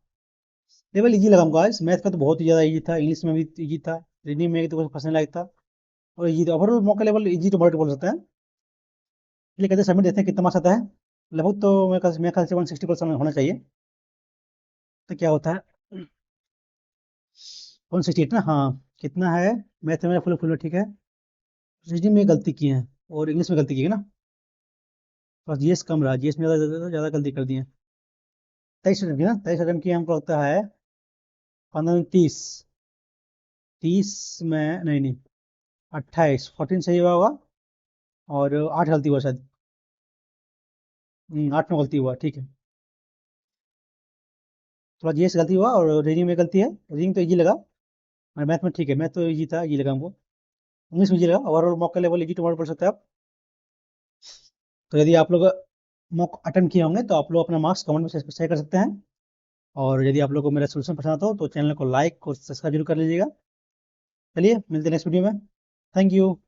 लेवल इजी लगा हमको आज। मैथ का तो बहुत ही ज़्यादा इजी था, इंग्लिश में भी इजी था, रीडिंग में तो कुछ फंसने लायक था। और इजी तो ओवरऑल मौका लेवल इजी तो बहुत बोल सकते हैं। चलिए कहते सबमिट देखते हैं कितना मार्क्स आता है। लगभग तो मेरे ख्याल से 160% होना चाहिए। तो क्या होता है, 168 ना, हाँ। कितना है? मैथ में मेरा फुल फुल ठीक है। रीजनिंग में गलती की है, और इंग्लिश में गलती की है ना। बस जीएस कम रहा, जीएस में ज़्यादा गलती कर दी है। 23 अटेम्प्ट की ना, 23 अटेम्प्ट की हमको लगता है 15 में 30। 30 में नहीं नहीं, 28, 14 सही हुआ होगा। और 8 गलती हुआ शायद। 8 में गलती हुआ, ठीक है। थोड़ा जीएस गलती हुआ, और रीडिंग में गलती है। रीडिंग तो इजी लगा, और मैथ में ठीक है, मैथ तो इजी था, इजी लगा हमको। इंग्लिश में इजी लगा, ओवरऑल मॉक का लेवल इजी टू पढ़ सकते हैं आप। तो यदि आप लोग मॉक अटेम्प्ट किए होंगे तो आप लोग अपना मार्क्स कमेंट में शेयर कर सकते हैं। और यदि आप लोग को मेरा सोल्यूशन पसंद आता हो तो चैनल को लाइक और सब्सक्राइब जरूर कर लीजिएगा। चलिए मिलते हैं नेक्स्ट वीडियो में। Thank you.